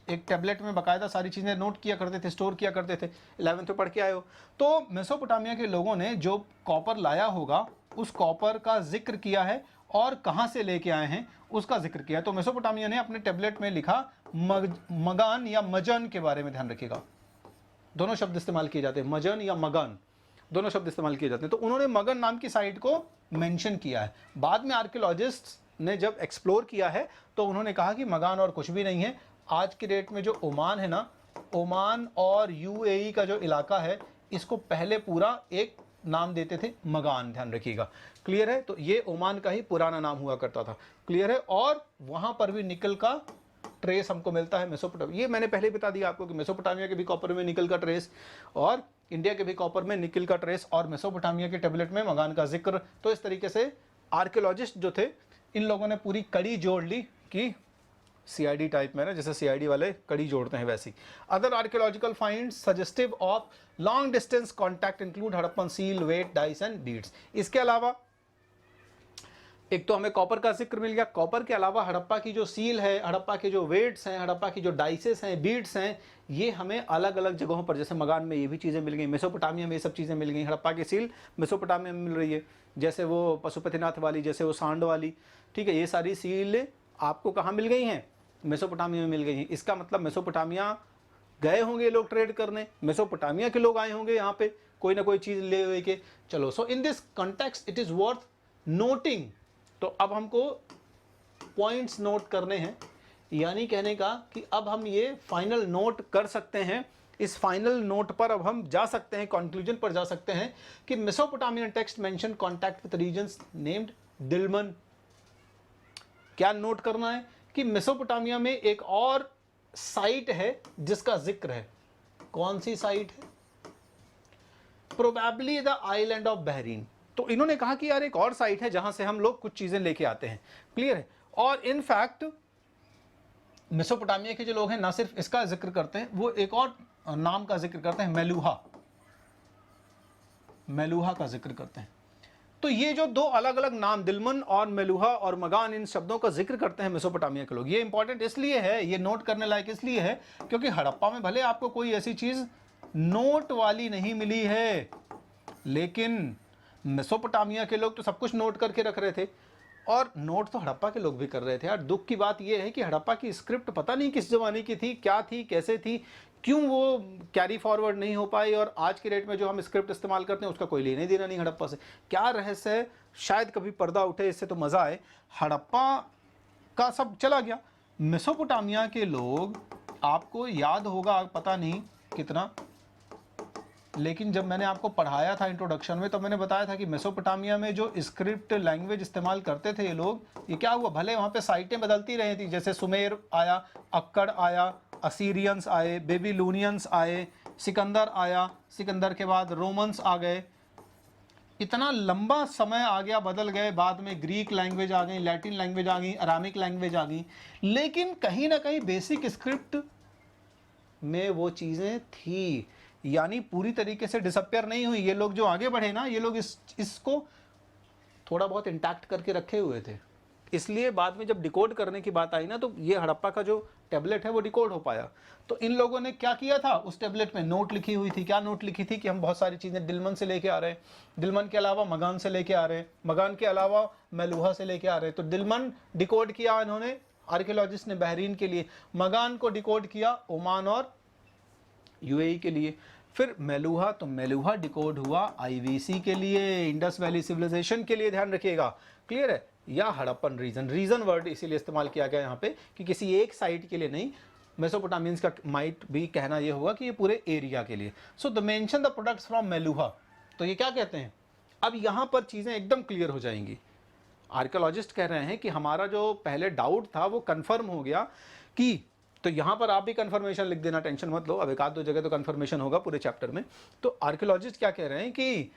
[SPEAKER 1] एक टैबलेट में बाकायदा सारी चीज़ें नोट किया करते थे, स्टोर किया करते थे। 11th में पढ़ के आए हो। तो मेसोपोटामिया के लोगों ने जो कॉपर लाया होगा उस कॉपर का जिक्र किया है और कहाँ से लेके आए हैं उसका जिक्र किया है। तो मेसोपोटामिया ने अपने टैबलेट में लिखा मगान या मजन के बारे में, ध्यान रखिएगा दोनों शब्द इस्तेमाल किए जाते हैं, मजन या मगान दोनों शब्द इस्तेमाल किए जाते हैं। तो उन्होंने मगन नाम की साइट को मेंशन किया है। बाद में आर्कियोलॉजिस्ट ने जब एक्सप्लोर किया है तो उन्होंने कहा कि मगान और कुछ भी नहीं है। आज की डेट में जो ओमान है ना, ओमान और UAE का जो इलाका है, इसको पहले पूरा एक नाम देते थे मगान, ध्यान रखिएगा। क्लियर है, तो ये ओमान का ही पुराना नाम हुआ करता था। क्लियर है, और वहां पर भी निकल का ट्रेस हमको मिलता है मेसोपोटामिया। ये मैंने पहले बता दिया आपको कि मेसोपोटामिया के भी कॉपर में निकल का ट्रेस, और इंडिया के भी कॉपर में निकल का ट्रेस, और मेसोपोटामिया के टैबलेट में मगान का जिक्र। तो इस तरीके से आर्कियोलॉजिस्ट जो थे, इन लोगों ने पूरी कड़ी जोड़ ली कि CID टाइप में ना, जैसे CID वाले कड़ी जोड़ते हैं वैसी। Other archaeological finds suggestive of long distance contact include Harappan seal, weight, dice and beads. इसके अलावा एक तो हमें कॉपर का जिक्र मिल गया, कॉपर के अलावा हड़प्पा की जो सील है, हड़प्पा के जो वेट्स हैं, हड़प्पा की जो डाइसेस हैं, बीड्स हैं, ये हमें अलग अलग जगहों पर, जैसे मगान में ये भी चीज़ें मिल गई, मेसोपोटामिया में ये सब चीज़ें मिल गई। हड़प्पा की सील मेसोपोटामिया में मिल रही है, जैसे वो पशुपतिनाथ वाली, जैसे वो सांड वाली। ठीक है, ये सारी सील आपको कहाँ मिल गई हैं? मेसोपोटामिया में मिल गई हैं। इसका मतलब मेसोपोटामिया गए होंगे लोग ट्रेड करने, मेसोपोटामिया के लोग आए होंगे यहाँ पे कोई ना कोई चीज़ ले हुए के। चलो, so in this context it is worth noting. तो अब हमको पॉइंट्स नोट करने हैं, यानी कहने का कि अब हम ये फाइनल नोट कर सकते हैं। इस फाइनल नोट पर अब हम जा सकते हैं, कंक्लूजन पर जा सकते हैं कि Mesopotamian text mention contact with regions named Dilmun. क्या नोट करना है कि मेसोपोटामिया में एक और साइट है जिसका जिक्र है। कौन सी साइट है? Probably the island of Bahrain. तो इन्होंने कहा कि यार एक और साइट है जहां से हम लोग कुछ चीजें लेके आते हैं। क्लियर है, और इनफैक्ट मेसोपोटामिया के जो लोग हैं ना सिर्फ इसका जिक्र करते हैं, वो एक और नाम का जिक्र करते हैं, मेलुहा। मेलुहा का जिक्र करते हैं। तो ये जो दो अलग अलग नाम, दिलमन और मेलुहा और मगान, इन शब्दों का जिक्र करते हैं मेसोपोटामिया के लोग। ये इंपॉर्टेंट इसलिए है, ये नोट करने लायक इसलिए है क्योंकि हड़प्पा में भले आपको कोई ऐसी चीज नोट वाली नहीं मिली है, लेकिन मेसोपोटामिया के लोग तो सब कुछ नोट करके रख रहे थे, और नोट तो हड़प्पा के लोग भी कर रहे थे। यार दुख की बात यह है कि हड़प्पा की स्क्रिप्ट पता नहीं किस जमाने की थी, क्या थी, कैसे थी, क्यों वो कैरी फॉरवर्ड नहीं हो पाई, और आज के डेट में जो हम स्क्रिप्ट इस्तेमाल करते हैं उसका कोई लेने देना नहीं हड़प्पा से। क्या रहस्य है? शायद कभी पर्दा उठे, इससे तो मज़ा आए। हड़प्पा का सब चला गया, मेसोपोटामिया के लोग, आपको याद होगा, पता नहीं कितना, लेकिन जब मैंने आपको पढ़ाया था इंट्रोडक्शन में, तो मैंने बताया था कि मेसोपोटामिया में जो स्क्रिप्ट लैंग्वेज इस्तेमाल करते थे ये लोग, ये क्या हुआ, भले वहाँ पे साइटें बदलती रही थी, जैसे सुमेर आया, अक्कड़ आया, असीरियंस आए, बेबीलोनियंस आए, सिकंदर आया, सिकंदर के बाद रोमन्स आ गए, इतना लंबा समय आ गया, बदल गए, बाद में ग्रीक लैंग्वेज आ गई, लैटिन लैंग्वेज आ गई, अरामिक लैंग्वेज आ गई, लेकिन कहीं ना कहीं बेसिक स्क्रिप्ट में वो चीज़ें थी, यानी पूरी तरीके से डिसअपियर नहीं हुई। ये लोग जो आगे बढ़े ना, ये लोग इसको थोड़ा बहुत इंटैक्ट करके रखे हुए थे, इसलिए बाद में जब डिकोड करने की बात आई ना तो ये हड़प्पा का जो टेबलेट है वो डिकोड हो पाया। तो इन लोगों ने क्या किया था, उस टेबलेट में नोट लिखी हुई थी। क्या नोट लिखी थी कि हम बहुत सारी चीज़ें दिलमन से लेके आ रहे हैं, दिलमन के अलावा मगान से लेके आ रहे हैं, मगान के अलावा मेलुहा से लेके आ रहे हैं। तो दिलमन डिकोड किया इन्होंने आर्कियोलॉजिस्ट ने बहरीन के लिए, मगान को डिकोड किया ओमान और यूएई के लिए, फिर मेलुहा, तो मेलुहा डिकोड हुआ आईवीसी के लिए, इंडस वैली सिविलाइजेशन के लिए, ध्यान रखिएगा, क्लियर है। या हड़प्पन रीजन, रीजन वर्ड इसीलिए इस्तेमाल किया गया यहाँ पे कि किसी एक साइट के लिए नहीं, मेसोपोटामियंस का माइट भी कहना ये होगा कि ये पूरे एरिया के लिए। So the mention the products from Meluha, तो ये क्या कहते हैं, अब यहाँ पर चीज़ें एकदम क्लियर हो जाएंगी। आर्कियोलॉजिस्ट कह रहे हैं कि हमारा जो पहले डाउट था वो कंफर्म हो गया कि, तो यहाँ पर आप भी कंफर्मेशन लिख देना, टेंशन मत लो, अब एक आध दो जगह तो कंफर्मेशन होगा पूरे चैप्टर में। तो आर्कियोलॉजिस्ट क्या कह रहे हैं कि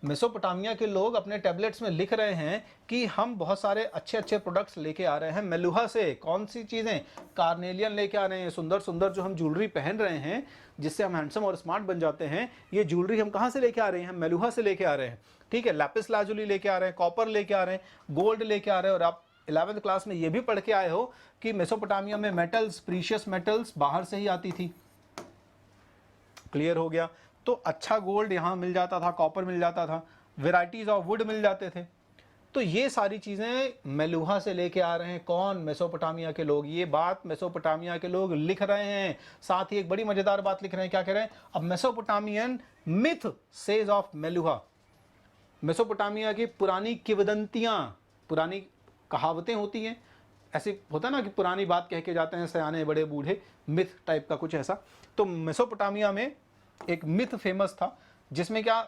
[SPEAKER 1] मेसोपोटामिया के लोग अपने टैबलेट्स में लिख रहे हैं कि हम बहुत सारे अच्छे अच्छे प्रोडक्ट्स लेके आ रहे हैं मेलुहा से। कौन सी चीज़ें, कार्नेलियन लेके आ रहे हैं, सुंदर सुंदर जो हम ज्वेलरी पहन रहे हैं जिससे हम हैंडसम और स्मार्ट बन जाते हैं, ये ज्वेलरी हम कहाँ से लेके आ रहे हैं, हम मेलुहा से लेके आ रहे हैं, ठीक है। लैपिस लाजुली लेके आ रहे हैं, कॉपर लेके आ रहे हैं, गोल्ड लेके आ रहे हैं। और आप 11वीं क्लास में ये भी पढ़ के आए हो कि मेसोपोटामिया में मेटल्स, प्रीशियस मेटल्स बाहर से ही आती थी, क्लियर हो गया। तो अच्छा गोल्ड यहाँ मिल जाता था, कॉपर मिल जाता था, वेराइटीज ऑफ वुड मिल जाते थे। तो ये सारी चीज़ें मेलुहा से लेके आ रहे हैं कौन, मेसोपोटामिया के लोग। ये बात मेसोपोटामिया के लोग लिख रहे हैं। साथ ही एक बड़ी मज़ेदार बात लिख रहे हैं, क्या कह रहे हैं, अब Mesopotamian myth says of Meluha, Mesopotamia की पुरानी किंवदंतियाँ, पुरानी कहावतें होती हैं, ऐसे होता है ना कि पुरानी बात कह के जाते हैं सयाने बड़े बूढ़े, मिथ टाइप का कुछ ऐसा। तो मेसोपोटामिया में एक मिथ फेमस था जिसमें क्या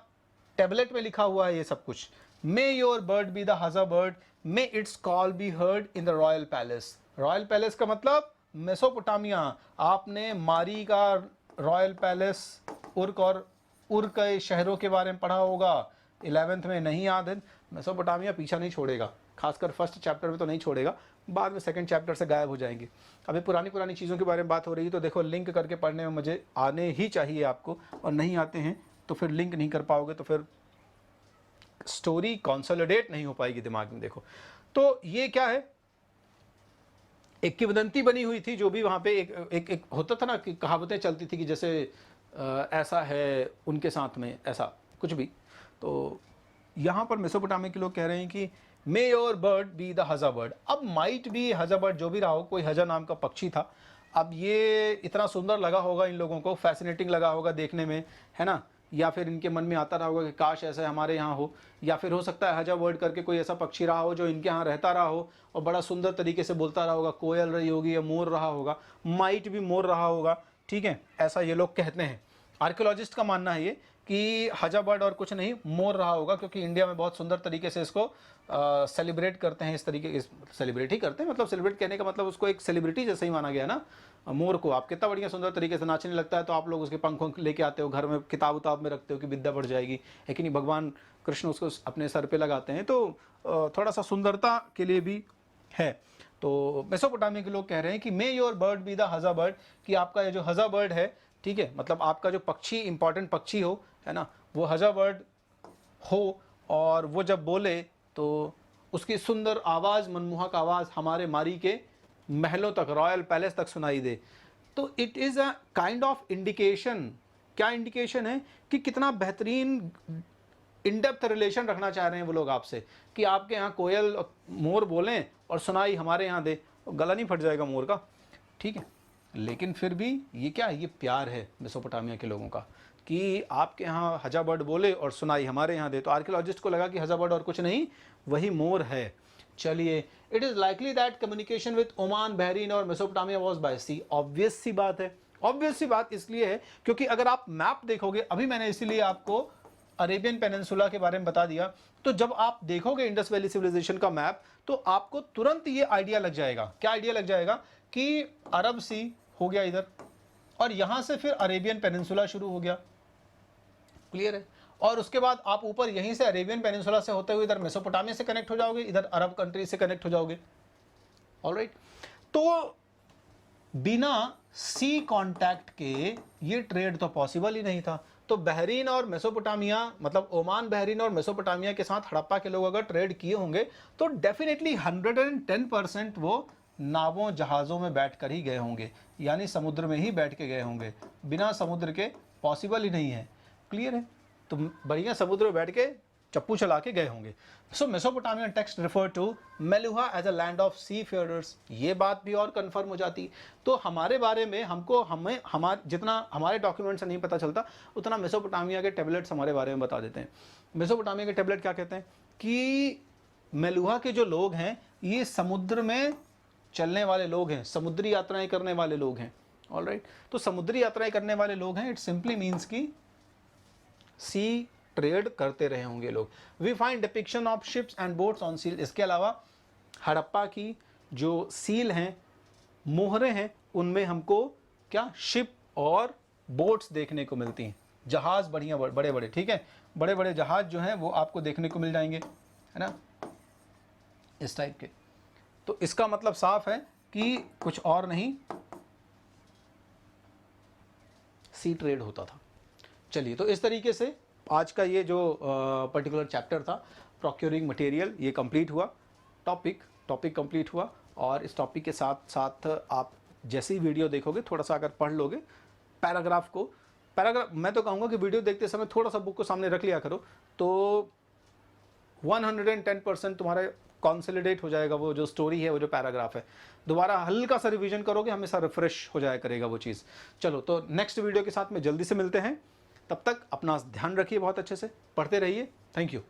[SPEAKER 1] टैबलेट में लिखा हुआ है ये सब कुछ, may your bird be the haja bird, may its call be heard in the royal palace. Royal palace का मतलब मेसोपोटामिया। आपने मारी का रॉयल पैलेस, उर्क और उर के शहरों के बारे में पढ़ा होगा, 11th में नहीं याद है। मेसोपोटामिया पीछा नहीं छोड़ेगा, खासकर फर्स्ट चैप्टर में तो नहीं छोड़ेगा, बाद में सेकंड चैप्टर से गायब हो जाएंगे। अभी पुरानी पुरानी चीज़ों के बारे में बात हो रही है तो देखो लिंक करके पढ़ने में मुझे आने ही चाहिए आपको, और नहीं आते हैं तो फिर लिंक नहीं कर पाओगे तो फिर स्टोरी कंसोलिडेट नहीं हो पाएगी दिमाग में। देखो तो ये क्या है, एक किंवदंती बनी हुई थी, जो भी वहाँ पे एक होता था ना कि कहावतें चलती थी कि जैसे ऐसा है उनके साथ में, ऐसा कुछ भी। तो यहाँ पर मेसोपोटामिया के लोग कह रहे हैं कि may your bird be the haja bird. अब माइट भी हज़ा बर्ड जो भी रहा हो, कोई हज़ा नाम का पक्षी था। अब ये इतना सुंदर लगा होगा इन लोगों को, फैसिनेटिंग लगा होगा देखने में, है ना, या फिर इनके मन में आता रहा होगा कि काश ऐसा हमारे यहाँ हो, या फिर हो सकता है हज़ा बर्ड करके कोई ऐसा पक्षी रहा हो जो इनके यहाँ रहता रहा हो और बड़ा सुंदर तरीके से बोलता रहा होगा, कोयल रही होगी या मोर रहा होगा, माइट भी मोर रहा होगा, ठीक है, ऐसा ये लोग कहते हैं। आर्कियोलॉजिस्ट का मानना है ये कि हज़ा बर्ड और कुछ नहीं, मोर रहा होगा, क्योंकि इंडिया में बहुत सुंदर तरीके से इसको सेलिब्रेट करते हैं, इस तरीके सेलिब्रेट ही करते हैं, मतलब सेलिब्रेट कहने का मतलब उसको एक सेलिब्रिटी जैसे ही माना गया ना। मोर को आप कितना बढ़िया सुंदर तरीके से नाचने लगता है तो आप लोग उसके पंख लेके आते हो घर में, किताब उताब में रखते हो कि विद्या बढ़ जाएगी, है कि नहीं। भगवान कृष्ण उसको अपने सर पे लगाते हैं, तो थोड़ा सा सुंदरता के लिए भी है। तो मेसोपोटामिया के लोग कह रहे हैं कि may your bird be the haja bird, कि आपका ये जो हज़ा बर्ड है, ठीक है, मतलब आपका जो पक्षी इंपॉर्टेंट पक्षी हो, है ना, वो हज़ा बर्ड हो, और वो जब बोले तो उसकी सुंदर आवाज़, मनमोहक आवाज़ हमारे मारी के महलों तक, रॉयल पैलेस तक सुनाई दे। तो it is a kind of indication. क्या इंडिकेशन है कि कितना बेहतरीन इन डेप्थ रिलेशन रखना चाह रहे हैं वो लोग आपसे, कि आपके यहाँ कोयल और मोर बोलें और सुनाई हमारे यहाँ दे, गला नहीं फट जाएगा मोर का, ठीक है। लेकिन फिर भी ये क्या है, ये प्यार है मेसोपोटामिया के लोगों का कि आपके यहाँ हज़ा बर्ड बोले और सुनाई हमारे यहाँ दे। तो आर्कियोलॉजिस्ट को लगा कि हज़ा बर्ड और कुछ नहीं, वही मोर है। चलिए, it is likely that communication with Oman, Bahrain और Mesopotamia was by sea. Obvious सी बात है, ऑब्वियस सी बात इसलिए है क्योंकि अगर आप मैप देखोगे, अभी मैंने इसीलिए आपको अरेबियन पेनिनसुला के बारे में बता दिया, तो जब आप देखोगे इंडस वैली सिविलाइजेशन का मैप तो आपको तुरंत ये आइडिया लग जाएगा। क्या आइडिया लग जाएगा कि अरब सी हो गया इधर, और यहां से फिर अरेबियन पेनिनसुला शुरू हो गया, क्लियर है। और उसके बाद आप ऊपर यहीं से अरेबियन पेनिनसुला से होते हुए इधर मेसोपोटामिया से कनेक्ट हो जाओगे, इधर अरब कंट्री से कनेक्ट हो जाओगे, ऑलराइट। तो बिना सी कांटेक्ट के ये ट्रेड तो पॉसिबल ही नहीं था। तो बहरीन और मेसोपोटामिया, मतलब ओमान, बहरीन और मेसोपोटामिया के साथ हड़प्पा के लोग अगर ट्रेड किए होंगे तो डेफिनेटली 110% वो नावों जहाज़ों में बैठ कर ही गए होंगे, यानी समुद्र में ही बैठ के गए होंगे, बिना समुद्र के पॉसिबल ही नहीं है। क्लियर है? तो बढ़िया समुद्र में बैठ के चप्पू चला के गए होंगे। So Mesopotamian text refer to Meluhha as a land of seafarers. ये बात भी और कंफर्म हो जाती। तो हमारे बारे में हमारे जितना हमारे डॉक्यूमेंट से नहीं पता चलता उतना मेसोपोटामिया के टेबलेट्स हमारे बारे में बता देते हैं। मेसोपोटामिया के टेबलेट क्या कहते हैं कि मेलुहा के जो लोग हैं ये समुद्र में चलने वाले लोग हैं, समुद्री यात्राएं करने वाले लोग हैं। ऑलराइट, तो समुद्री यात्राएं करने वाले लोग हैं, इट सिंपली मीन्स की सी ट्रेड करते रहे होंगे लोग। We find depiction of ships and boats on seal. इसके अलावा हड़प्पा की जो सील हैं, मोहरें हैं, उनमें हमको क्या शिप और बोट्स देखने को मिलती हैं, जहाज बढ़िया बड़े बड़े, ठीक है, बड़े बड़े जहाज जो हैं वो आपको देखने को मिल जाएंगे, है ना, इस टाइप के। तो इसका मतलब साफ है कि कुछ और नहीं, सी ट्रेड होता था। चलिए, तो इस तरीके से आज का ये जो पर्टिकुलर चैप्टर था प्रोक्योरिंग मटेरियल, ये कंप्लीट हुआ। टॉपिक कंप्लीट हुआ। और इस टॉपिक के साथ साथ आप जैसे ही वीडियो देखोगे, थोड़ा सा अगर पढ़ लोगे पैराग्राफ, मैं तो कहूँगा कि वीडियो देखते समय थोड़ा सा बुक को सामने रख लिया करो, तो 110% तुम्हारा कंसोलिडेट हो जाएगा वो जो स्टोरी है, वो जो पैराग्राफ है। दोबारा हल्का सा रिवीजन करोगे, हमेशा रिफ्रेश हो जाया करेगा वो चीज़। चलो, तो नेक्स्ट वीडियो के साथ में जल्दी से मिलते हैं। तब तक अपना ध्यान रखिए, बहुत अच्छे से पढ़ते रहिए। Thank you.